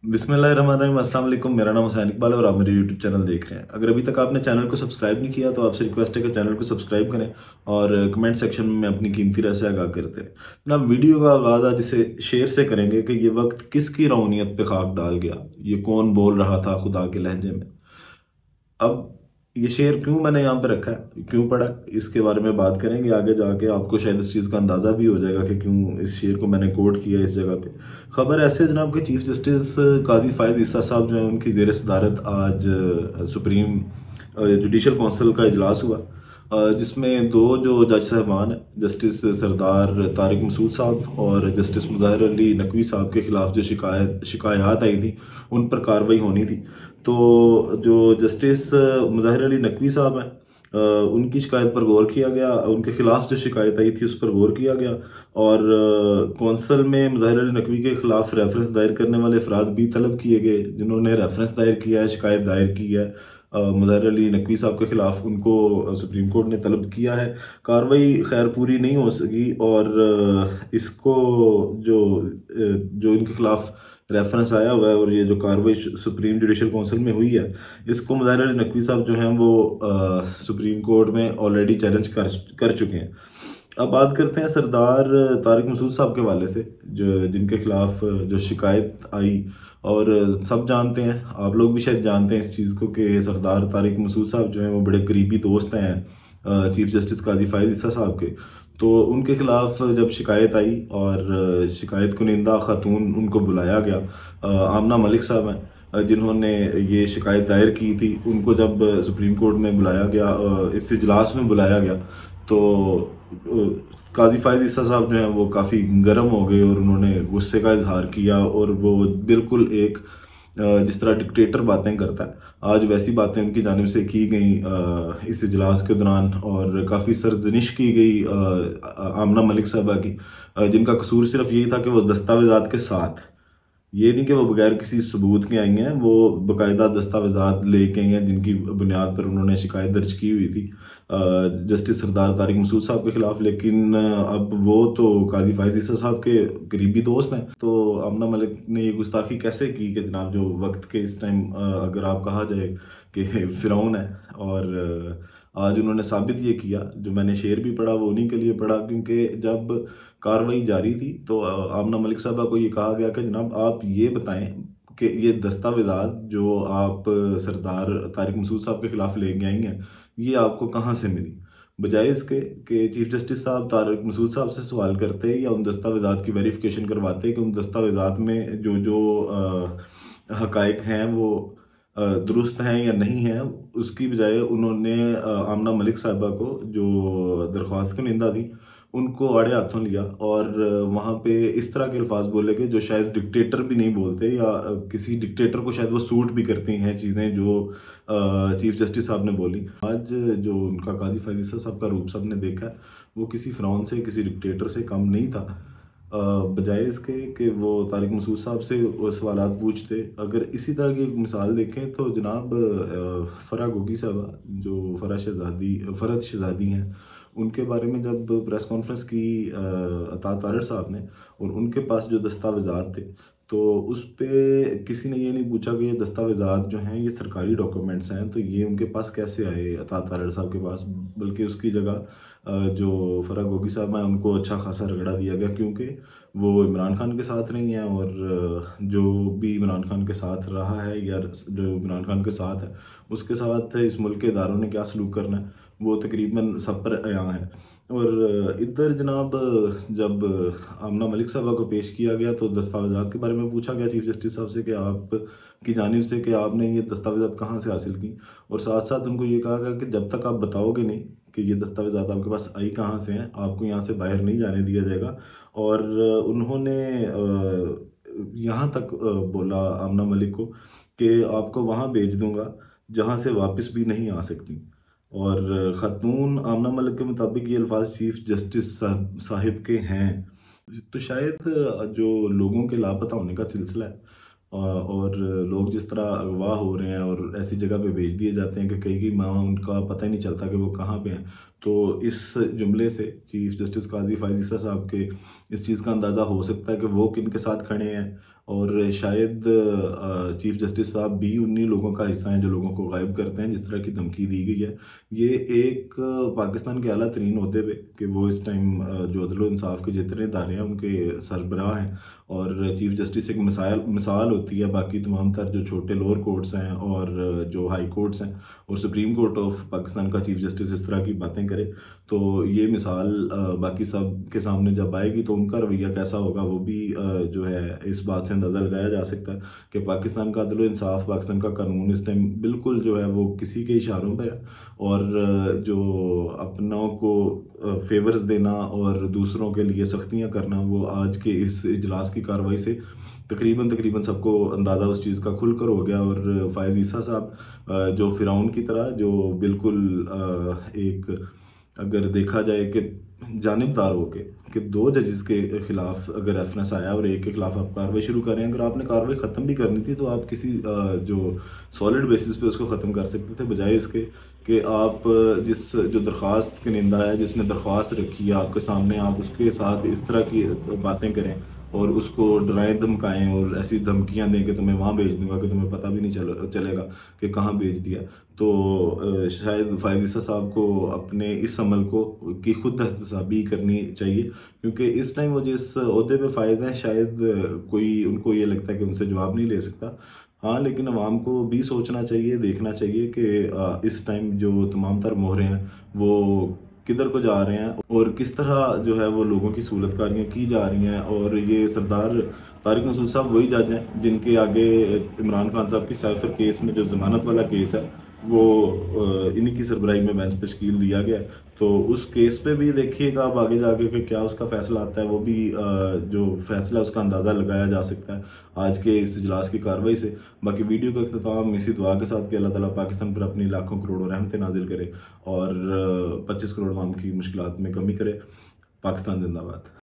बिस्मिल्लाहिर्रहमानिर्रहीम। अस्सलाम वालेकुम। मेरा नाम हुसैन इकबाल है और आप मेरे यूट्यूब चैनल देख रहे हैं। अगर अभी तक आपने चैनल को सब्सक्राइब नहीं किया तो आपसे रिक्वेस्ट है कि चैनल को सब्सक्राइब करें और कमेंट सेक्शन में अपनी कीमती राय से आगाह करते हैं। जनाब, वीडियो का आगाज़ आज इसे शेर से करेंगे कि ये वक्त किसकी रौनियत पे खाक डाल गया, ये कौन बोल रहा था खुदा के लहजे में। अब ये शेर क्यों मैंने यहाँ पे रखा है, क्यों पढ़ा, इसके बारे में बात करेंगे। आगे जाके आपको शायद इस चीज़ का अंदाज़ा भी हो जाएगा कि क्यों इस शेर को मैंने कोट किया इस जगह पे। खबर ऐसे जनाब कि चीफ जस्टिस काजी फायद ईसा साहब जो है उनकी ज़ेर सदारत आज सुप्रीम जुडिशल काउंसिल का इजलास हुआ, जिसमें दो जो जज साहबान हैं, जस्टिस सरदार तारिक मसूद साहब और जस्टिस मुज़ाहिर अली नकवी साहब के ख़िलाफ़ जो शिकायत आई थी उन पर कार्रवाई होनी थी। तो जो जस्टिस मुज़ाहिर अली नकवी साहब हैं, उनकी शिकायत पर गौर किया गया, उनके खिलाफ जो शिकायत आई थी उस पर गौर किया गया और कौंसल में मुज़ाहिर अली नकवी के खिलाफ रेफरेंस दायर करने वाले अफराद भी तलब किए गए जिन्होंने रेफरेंस दायर किया है, शिकायत दायर की है मुज़ाहिर अली नकवी साहब के खिलाफ, उनको सुप्रीम कोर्ट ने तलब किया है। कार्रवाई खैर पूरी नहीं हो सकी और इसको जो जो इनके खिलाफ रेफरेंस आया हुआ है और ये जो कार्रवाई सुप्रीम जुडिशल काउंसिल में हुई है, इसको मुज़ाहिर अली नकवी साहब जो हैं वो सुप्रीम कोर्ट में ऑलरेडी चैलेंज कर चुके हैं। अब बात करते हैं सरदार तारिक मसूद साहब के हवाले से, जो जिनके खिलाफ जो शिकायत आई। और सब जानते हैं, आप लोग भी शायद जानते हैं इस चीज़ को, कि सरदार तारिक मसूद साहब जो हैं वो बड़े करीबी दोस्त हैं चीफ जस्टिस काजी फायद ईसा साहब के। तो उनके खिलाफ जब शिकायत आई और शिकायत कुनिंदा खातून उनको बुलाया गया, आमना मलिक साहब हैं जिन्होंने ये शिकायत दायर की थी, उनको जब सुप्रीम कोर्ट में बुलाया गया, इस इजलास में बुलाया गया, तो काजी फायद ईसा साहब जो हैं वो काफ़ी गर्म हो गए और उन्होंने गुस्से का इजहार किया और वो बिल्कुल एक जिस तरह डिक्टेटर बातें करता है, आज वैसी बातें उनकी जानिब से की गई इस इजलास के दौरान और काफ़ी सरजनिश की गई आमना मलिक साहबा की, जिनका कसूर सिर्फ यही था कि वो दस्तावेजात के साथ, ये नहीं कि वो बगैर किसी सबूत के आई हैं, वो बाकायदा दस्तावेजात लेके आई हैं जिनकी बुनियाद पर उन्होंने शिकायत दर्ज की हुई थी जस्टिस सरदार तारिक मसूद साहब के खिलाफ। लेकिन अब वो तो काजी फायद ईसा साहब के करीबी दोस्त हैं, तो आमना मलिक ने ये गुस्ताखी कैसे की कि जनाब जो वक्त के इस टाइम अगर आप कहा जाए कि फ़िरौन है। और आज उन्होंने साबित ये किया, जो मैंने शेर भी पढ़ा वो उन्हीं के लिए पढ़ा, क्योंकि जब कार्रवाई जारी थी तो आमना मलिक साहबा को ये कहा गया कि जनाब आप ये बताएं कि ये दस्तावेज़ात जो आप सरदार तारिक मसूद साहब के खिलाफ लेके आई हैं, ये आपको कहाँ से मिली। बजाय इसके कि चीफ जस्टिस साहब तारिक मसूद साहब से सवाल करते या उन दस्तावेज़ात की वेरिफिकेशन करवाते कि उन दस्तावेज़ात में जो जो हकायक हैं वो दुरुस्त हैं या नहीं हैं, उसकी बजाय उन्होंने आमना मलिक साहिबा को, जो दरख्वास्त की निंदा थी, उनको आड़े हाथों लिया और वहाँ पे इस तरह के अल्फाज बोले कि जो शायद डिक्टेटर भी नहीं बोलते, या किसी डिक्टेटर को शायद वो सूट भी करती हैं चीज़ें जो चीफ जस्टिस साहब ने बोली। आज जो उनका काजी फायद ईसा साहब का रूप सबने देखा है, वो किसी फ़िरौन से, किसी डिक्टेटर से कम नहीं था। बजाय इसके कि वो तारिक मसूद साहब से वो सवालात पूछते। अगर इसी तरह की एक मिसाल देखें तो जनाब फ़रा गोगी साहबा, जो फ़रद शहज़ादी हैं, उनके बारे में जब प्रेस कॉन्फ्रेंस की अता तारड़ साहब ने, और उनके पास जो दस्तावेज़ात थे, तो उस पे किसी ने ये नहीं पूछा कि ये दस्तावेज़ात जो हैं ये सरकारी डॉक्यूमेंट्स हैं, तो ये उनके पास कैसे आए अता तारड़ साहब के पास। बल्कि उसकी जगह जो फ़रा गोगी साहब हैं उनको अच्छा खासा रगड़ा दिया गया, क्योंकि वो इमरान खान के साथ रही हैं और जो भी इमरान खान के साथ रहा है या जो इमरान खान के साथ है, उसके साथ इस मुल्क के इदारों ने क्या सलूक करना है वो तकरीबन सब पर अयां है। और इधर जनाब जब आमना मलिक साहबा को पेश किया गया तो दस्तावेज़ात के बारे में पूछा गया चीफ जस्टिस साहब से कि आप की जानिब से कि आपने ये दस्तावेज़ात कहाँ से हासिल की, और साथ साथ उनको ये कहा गया कि जब तक आप बताओगे नहीं कि ये दस्तावेज़ात आपके पास आई कहाँ से हैं, आपको यहाँ से बाहर नहीं जाने दिया जाएगा। और उन्होंने यहाँ तक बोला आमना मलिक को कि आपको वहाँ भेज दूँगा जहाँ से वापस भी नहीं आ सकती। और ख़ातून आमना मलिक के मुताबिक ये अल्फाज चीफ जस्टिस साहिब के हैं। तो शायद जो लोगों के लापता होने का सिलसिला है और लोग जिस तरह अगवा हो रहे हैं और ऐसी जगह पे भेज दिए जाते हैं कि कई कई माह उनका पता ही नहीं चलता कि वो कहाँ पे हैं, तो इस जुमले से चीफ जस्टिस काजी फायद ईसा साहब के इस चीज़ का अंदाज़ा हो सकता है कि वो किन के साथ खड़े हैं اور شاید چیف جسٹس صاحب بھی انہی لوگوں کا حصہ ہیں جو لوگوں کو غائب کرتے ہیں جس طرح کی دھمکی دی گئی ہے. یہ ایک پاکستان کے اعلیٰ ترین عہدے پہ کہ وہ اس ٹائم جو عدل و انصاف کے جتنے ادارے ہیں ان کے سربراہ ہیں، اور چیف جسٹس ایک مثال ہوتی ہے باقی تمام تر جو چھوٹے لوور کورٹس ہیں اور جو ہائی کورٹس ہیں اور سپریم کورٹ آف پاکستان کا چیف جسٹس اس طرح کی باتیں کرے تو یہ مثال باقی سب کے سامنے جب آئے گی تو ان کا رویہ کیسا ہوگا وہ بھی جو ہے اس بات سے اندازہ لگایا جا سکتا ہے کہ پاکستان کا عدل و انصاف، پاکستان کا قانون اس ٹائم بالکل جو ہے وہ کسی کے اشاروں پہ ہے، اور جو اپنوں کو فیورز دینا اور دوسروں کے لیے سختیاں کرنا وہ آج کے اس اجلاس کی کارروائی سے تقریباً سب کو اندازہ اس چیز کا کھل کر ہو گیا. اور فائز عیسیٰ صاحب جو فرعون کی طرح جو بالکل ایک اگر دیکھا جائے کہ جانبدار ہو کے کہ دو ججز کے خلاف اگر ریفرنس آیا اور ایک کے خلاف آپ کارروائی شروع کر رہے ہیں، اگر آپ نے کارروائی ختم بھی کرنی تھی تو آپ کسی جو سالڈ بیسس پہ اس کو ختم کر سکتے تھے، بجائے اس کے کہ آپ جس جو درخواست کے نندا ہے، جس نے درخواست رکھی ہے آپ کے سامنے، آپ اس کے ساتھ اس طرح کی باتیں کریں اور اس کو ڈرائیں دھمکائیں اور ایسی دھمکیاں دیں کہ تمہیں وہاں بھیج دوں گا کہ تمہیں پتہ بھی نہیں چلے گا کہ کہاں بھیج دیا. تو شاید فائز عیسیٰ صاحب کو اپنے اس عمل کی خود احتسابی کرنی چاہیے، کیونکہ اس ٹائم وہ جس عہدے پہ فائز ہیں شاید کوئی ان کو یہ لگتا ہے کہ ان سے جواب نہیں لے سکتا. ہاں لیکن عوام کو بھی سوچنا چاہیے، دیکھنا چاہیے کہ اس ٹائم جو تمام تر مہرے ہیں وہ کدھر کو جا رہے ہیں اور کس طرح جو ہے وہ لوگوں کی سہولت کاریاں کی جا رہی ہیں. اور یہ سردار طارق مسعود صاحب وہی جج ہیں جن کے آگے عمران خان صاحب کی سائفر کیس میں جو ضمانت والا کیس ہے وہ انہی کی سربراہی میں بینچ تشکیل دیا گیا ہے. تو اس کیس پہ بھی دیکھیے گا اب آگے جا کے کہ کیا اس کا فیصلہ آتا ہے، وہ بھی جو فیصلہ اس کا اندازہ لگایا جا سکتا ہے آج کے اس اجلاس کی کارروائی سے. باقی ویڈیو کا اختتام اسی دعا کے ساتھ کہ اللہ تعالیٰ پاکستان پر اپنی لاکھوں کروڑوں رحمتیں نازل کرے اور 25 کروڑ عوام کی مشکلات میں کمی کرے. پاکستان زندہ باد.